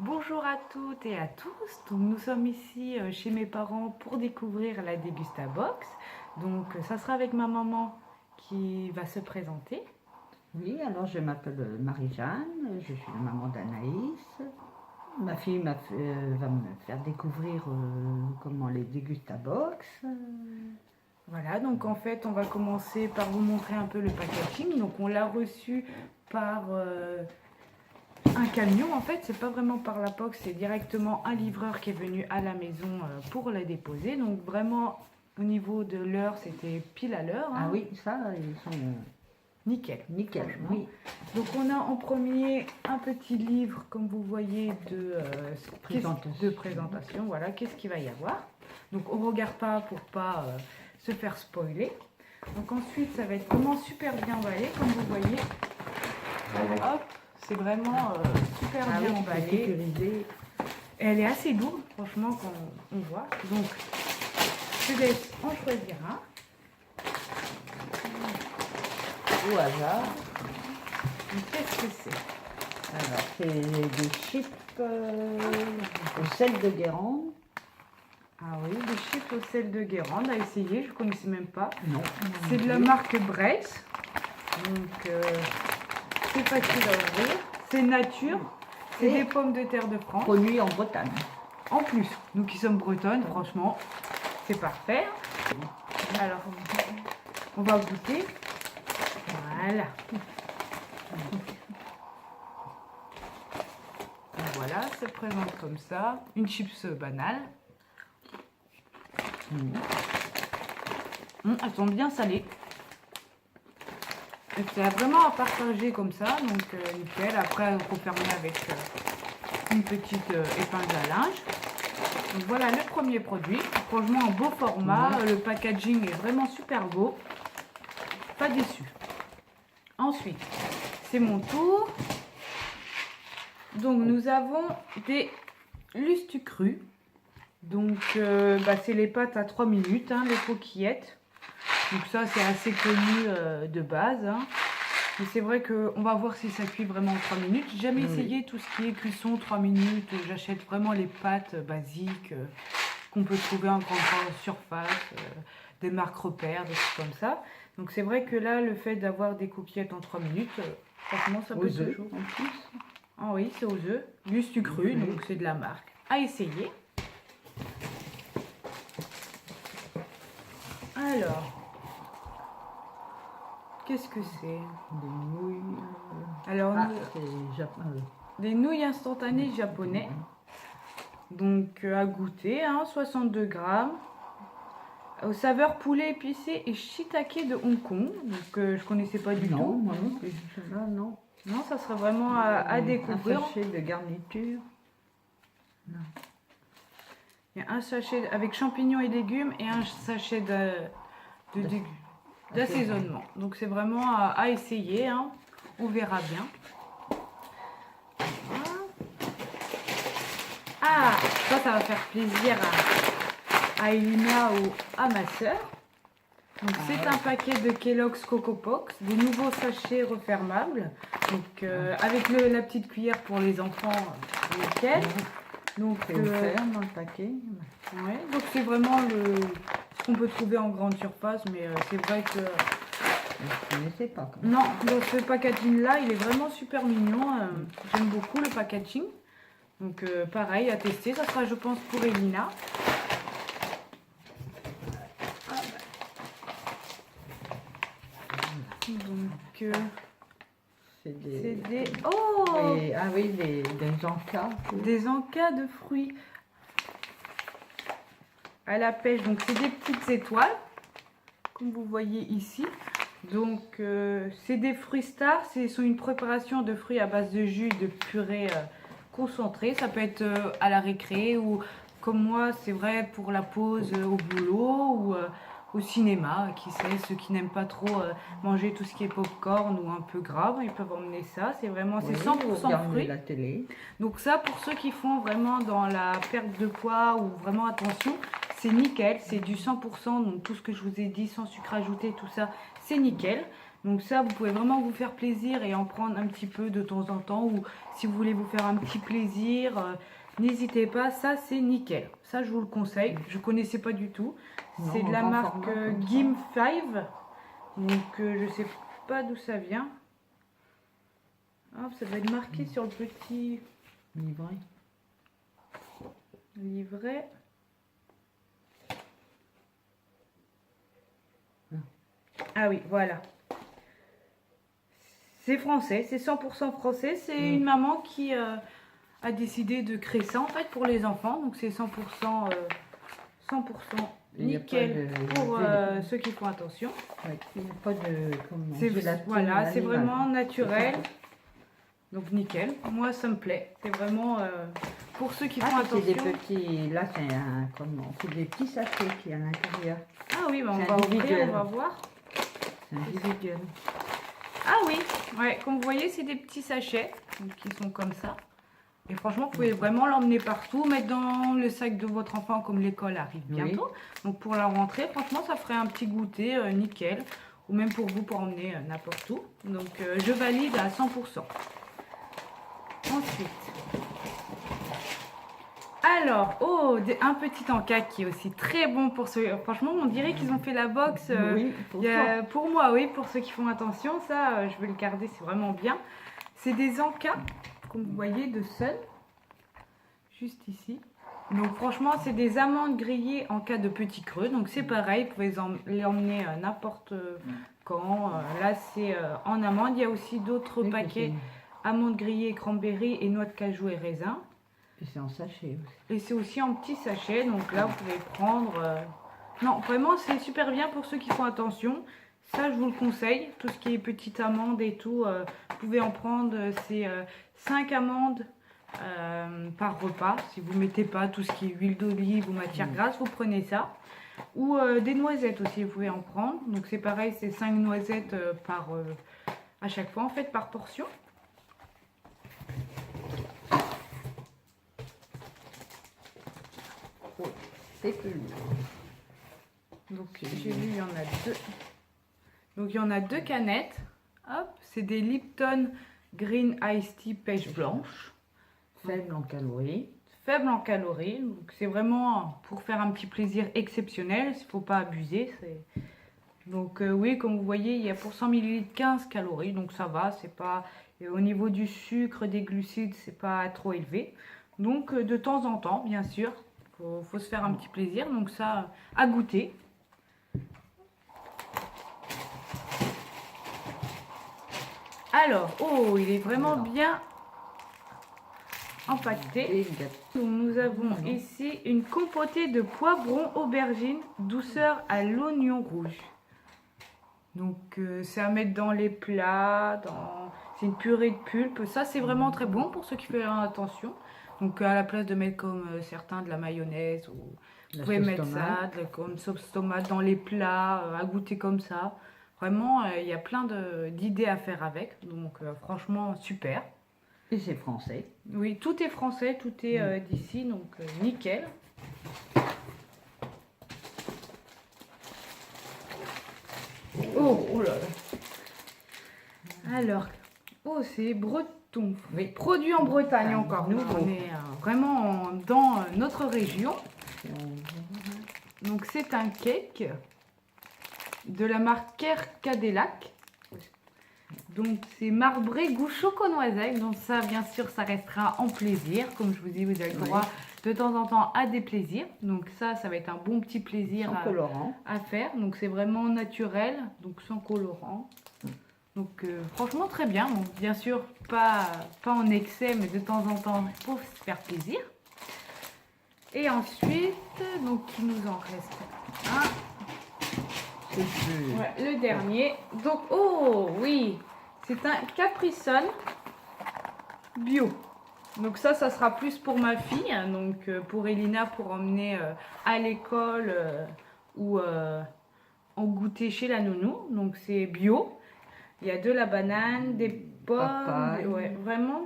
Bonjour à toutes et à tous. Donc, nous sommes ici chez mes parents pour découvrir la Dégusta Box. Donc ça sera avec ma maman qui va se présenter. Oui, alors je m'appelle Marie-Jeanne, je suis la maman d'Anaïs. Ma fille va me faire découvrir comment les Dégusta Box. Voilà, donc en fait on va commencer par vous montrer un peu le packaging. Donc on l'a reçu par un camion. En fait c'est pas vraiment par la box, c'est directement un livreur qui est venu à la maison pour la déposer. Donc vraiment au niveau de l'heure c'était pile à l'heure. Ah oui, ça, ils sont nickel. nickel. Oui. Donc on a en premier un petit livre, comme vous voyez, de présentation. Voilà, qu'est-ce qu'il va y avoir. Donc on ne regarde pas pour pas se faire spoiler. Donc ensuite, ça va être vraiment super bien emballé, comme vous voyez. Hop, c'est vraiment super bien emballé. Sécurisé. Et elle est assez lourde, franchement, quand on voit. Donc, je laisse en choisir un. Au hasard. Qu'est-ce que c'est? Alors, c'est des chips au sel de Guérande. Ah oui, des chips au sel de Guérande à essayer, je ne connaissais même pas. Non. C'est de la marque Brace. Donc, c'est facile à ouvrir. C'est nature. C'est des pommes de terre de France. Produit en Bretagne. En plus, nous qui sommes bretonnes, franchement, c'est parfait. Alors, on va goûter. Voilà. Voilà, ça se présente comme ça. Une chips banale. Elles sont bien salées. C'est vraiment à partager comme ça, donc nickel. Après, il faut fermer avec une petite épingle à linge. Donc voilà le premier produit. Franchement, un beau format. Le packaging est vraiment super beau. Pas déçu. Ensuite, c'est mon tour. Donc nous avons des Lustucru. Donc c'est les pâtes à 3 minutes, hein, les coquillettes. Donc ça c'est assez connu de base. Hein. Mais c'est vrai qu'on va voir si ça cuit vraiment en 3 minutes. J'ai jamais essayé tout ce qui est cuisson 3 minutes. J'achète vraiment les pâtes basiques qu'on peut trouver en grande surface, des marques repères, des choses comme ça. Donc c'est vrai que là, le fait d'avoir des coquillettes en 3 minutes, franchement ça peut toujours. En plus. Ah oui, c'est aux œufs. Lustucru, donc c'est de la marque. À essayer. Alors, qu'est-ce que c'est? Des nouilles. Alors, c'est japonais. Des nouilles instantanées japonais. Donc, à goûter, hein, 62 grammes. Aux saveurs poulet épicé et shiitake de Hong Kong. Donc, je connaissais pas du tout. Moi non plus. Non. Non, ça serait vraiment à découvrir. Un sachet de garniture. Non. Il y a un sachet avec champignons et légumes et un sachet d'assaisonnement. Donc c'est vraiment à essayer, hein. On verra bien. Ah, ça va faire plaisir à Elina ou à ma soeur. Donc c'est un paquet de Kellogg's Coco Pops, des nouveaux sachets refermables. Donc avec la petite cuillère pour les enfants, nickel. Donc c'est offert dans le paquet. Ouais, donc c'est vraiment ce qu'on peut trouver en grande surface, mais c'est vrai que je ne connaissais pas. Non, dans ce packaging là, il est vraiment super mignon. J'aime beaucoup le packaging. Donc pareil à tester, ça sera je pense pour Elina. Donc c'est des oh ah oui, des encas. Des encas de fruits à la pêche. Donc c'est des petites étoiles, comme vous voyez ici. Donc c'est des fruits stars. Ce sont une préparation de fruits à base de jus de purée concentrée. Ça peut être à la récré ou comme moi, c'est vrai pour la pause au boulot ou au cinéma, qui sait, ceux qui n'aiment pas trop manger tout ce qui est pop-corn ou un peu gras, ils peuvent emmener ça. C'est vraiment, c'est 100% fruits. La télé. Donc ça, pour ceux qui font vraiment dans la perte de poids ou vraiment attention, c'est nickel. C'est du 100%, donc tout ce que je vous ai dit, sans sucre ajouté, tout ça, c'est nickel. Donc ça, vous pouvez vraiment vous faire plaisir et en prendre un petit peu de temps en temps. Ou si vous voulez vous faire un petit plaisir, n'hésitez pas. Ça, c'est nickel. Ça, je vous le conseille. Je ne connaissais pas du tout. C'est de la marque Gim 5. Donc, je ne sais pas d'où ça vient. Hop, ça va être marqué sur le petit livret. Ah oui, voilà. C'est français, c'est 100% français. C'est une maman qui a décidé de créer ça en fait pour les enfants. Donc c'est 100% nickel pour ceux qui font attention. Ouais, il n'y a pas de voilà, c'est vraiment naturel. Donc nickel. Moi ça me plaît. C'est vraiment pour ceux qui font attention. Des petits, là c'est des petits sachets qui à l'intérieur. Ah oui, bah on va ouvrir, on va voir. C'est individuel. Ah oui, ouais, comme vous voyez, c'est des petits sachets donc, qui sont comme ça. Et franchement, vous pouvez vraiment l'emmener partout, mettre dans le sac de votre enfant comme l'école arrive bientôt. Oui. Donc pour la rentrée, franchement, ça ferait un petit goûter nickel. Ou même pour vous, pour emmener n'importe où. Donc je valide à 100%. Ensuite, alors, oh, un petit encas qui est aussi très bon pour ceux... Franchement, on dirait qu'ils ont fait la box pour moi, oui, pour ceux qui font attention. Ça, je vais le garder, c'est vraiment bien. C'est des encas, comme vous voyez, de Sun. Juste ici. Donc, franchement, c'est des amandes grillées en cas de petit creux. Donc, c'est pareil, vous pouvez les emmener n'importe quand. Là, c'est en amande. Il y a aussi d'autres paquets. Amandes grillées, cranberry et noix de cajou et raisin. Et c'est en sachet aussi. Et c'est aussi en petit sachet, donc là vous pouvez prendre... Non, vraiment c'est super bien pour ceux qui font attention. Ça je vous le conseille, tout ce qui est petites amandes et tout, vous pouvez en prendre, c'est 5 amandes par repas. Si vous ne mettez pas tout ce qui est huile d'olive ou matière grasse, vous prenez ça. Ou des noisettes aussi, vous pouvez en prendre. Donc c'est pareil, c'est 5 noisettes à chaque fois en fait, par portion. Donc j'ai vu, il y en a deux. Donc il y en a deux canettes. Hop, c'est des Lipton Green Iced Tea pêche blanche. Faible en calories. Faible en calories. Donc c'est vraiment pour faire un petit plaisir exceptionnel. Il ne faut pas abuser. Donc oui, comme vous voyez, il y a pour 100 ml 15 calories. Donc ça va, c'est pas... Et au niveau du sucre, des glucides, c'est pas trop élevé. Donc de temps en temps, bien sûr. Faut se faire un petit plaisir, donc ça, à goûter. Alors, oh, il est vraiment bien empaqueté. Nous avons ici une compotée de poivrons, aubergines, douceur à l'oignon rouge. Donc, c'est à mettre dans les plats, c'est une purée de pulpe. Ça, c'est vraiment très bon pour ceux qui font attention. Donc à la place de mettre comme certains de la mayonnaise, ou vous pouvez mettre ça, comme sauce tomate dans les plats, à goûter comme ça. Vraiment, il y a plein d'idées à faire avec. Donc franchement, super. Et c'est français. Oui, tout est français, tout est d'ici, donc nickel. Oh là là. Alors, oh c'est breton. Oui. Produit en Bretagne encore. Nous, on est vraiment dans notre région. Donc, c'est un cake de la marque Cadillac. Donc, c'est marbré goût choco-noisette. Donc, ça, bien sûr, ça restera en plaisir. Comme je vous dis, vous avez le droit de temps en temps à des plaisirs. Donc, ça va être un bon petit plaisir à faire. Donc, c'est vraiment naturel. Donc, sans colorant. Donc franchement très bien, bon, bien sûr pas en excès mais de temps en temps pour se faire plaisir. Et ensuite, donc il nous en reste un. Le dernier. Donc oh oui, c'est un Capri Sun bio. Donc ça sera plus pour ma fille, hein, donc pour Elina pour emmener à l'école ou en goûter chez la nounou. Donc c'est bio. Il y a de la banane, des pommes, ouais, vraiment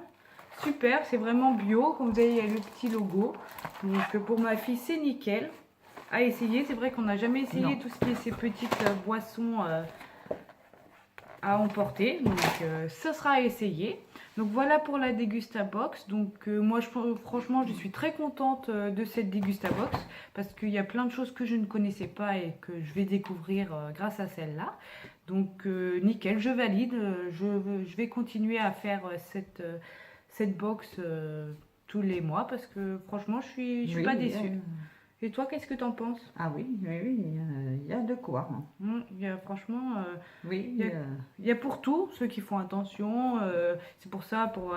super, c'est vraiment bio. Comme vous voyez, il y a le petit logo. Donc pour ma fille, c'est nickel à essayer. C'est vrai qu'on n'a jamais essayé tout ce qui est ces petites boissons à emporter. Donc ça sera à essayer. Donc voilà pour la Dégustabox. Donc moi franchement je suis très contente de cette Dégustabox parce qu'il y a plein de choses que je ne connaissais pas et que je vais découvrir grâce à celle-là. Donc nickel, je valide. Je vais continuer à faire cette box tous les mois parce que franchement je suis Oui, pas déçue. Et toi, qu'est-ce que t'en penses? Ah oui, il y a de quoi, hein. Il y a, franchement, Oui, il y a pour tout, ceux qui font attention. C'est pour ça, pour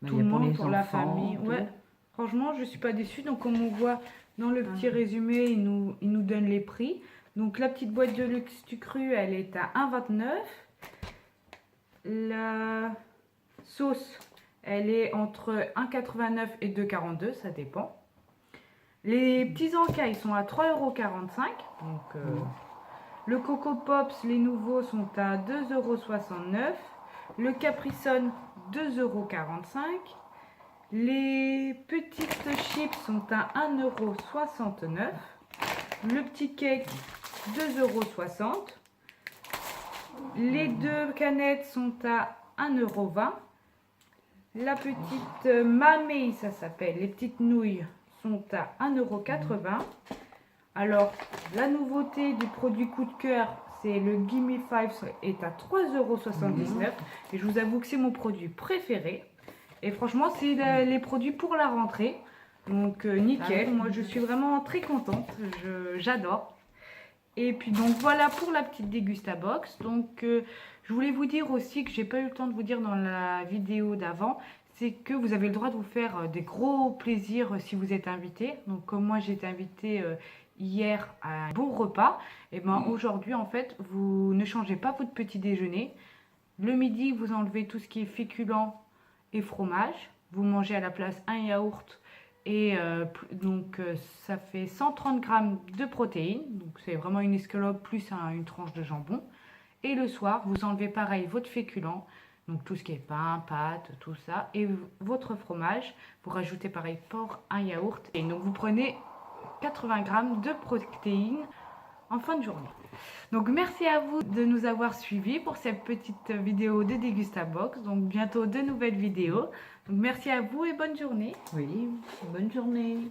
tout il y le a pour monde, les pour la enfants, famille. tout. Ouais, franchement, je suis pas déçue. Donc, comme on voit dans le petit résumé, il nous donne les prix. Donc, la petite boîte de luxe du cru, elle est à 1,29. La sauce, elle est entre 1,89 et 2,42, ça dépend. Les petits encas, ils sont à 3,45 €. Donc, le Coco Pops, les nouveaux, sont à 2,69 €. Le Capri-Sun, 2,45 €. Les petites chips sont à 1,69 €. Le petit cake, 2,60 €. Les deux canettes sont à 1,20 €. La petite mamie, ça s'appelle, les petites nouilles, sont à 1,80 €. Alors, la nouveauté du produit coup de cœur, c'est le Gimme 5 est à 3,79 €. Et je vous avoue que c'est mon produit préféré. Et franchement, c'est les produits pour la rentrée. Donc, nickel. Moi, je suis vraiment très contente. J'adore. Et puis, donc, voilà pour la petite Dégustabox. Donc, je voulais vous dire aussi que j'ai pas eu le temps de vous dire dans la vidéo d'avant, c'est que vous avez le droit de vous faire des gros plaisirs si vous êtes invité. Donc, comme moi, j'ai été invitée hier à un bon repas, et ben aujourd'hui, en fait, vous ne changez pas votre petit déjeuner. Le midi, vous enlevez tout ce qui est féculent et fromage. Vous mangez à la place un yaourt. Et donc, ça fait 130 grammes de protéines. Donc, c'est vraiment une escalope plus une tranche de jambon. Et le soir, vous enlevez pareil votre féculent. Donc, tout ce qui est pain, pâtes, tout ça. Et votre fromage. Vous rajoutez pareil pour un yaourt. Et donc, vous prenez 80 grammes de protéines en fin de journée. Donc, merci à vous de nous avoir suivis pour cette petite vidéo de Dégustabox. Donc, bientôt de nouvelles vidéos. Donc, merci à vous et bonne journée. Oui, bonne journée.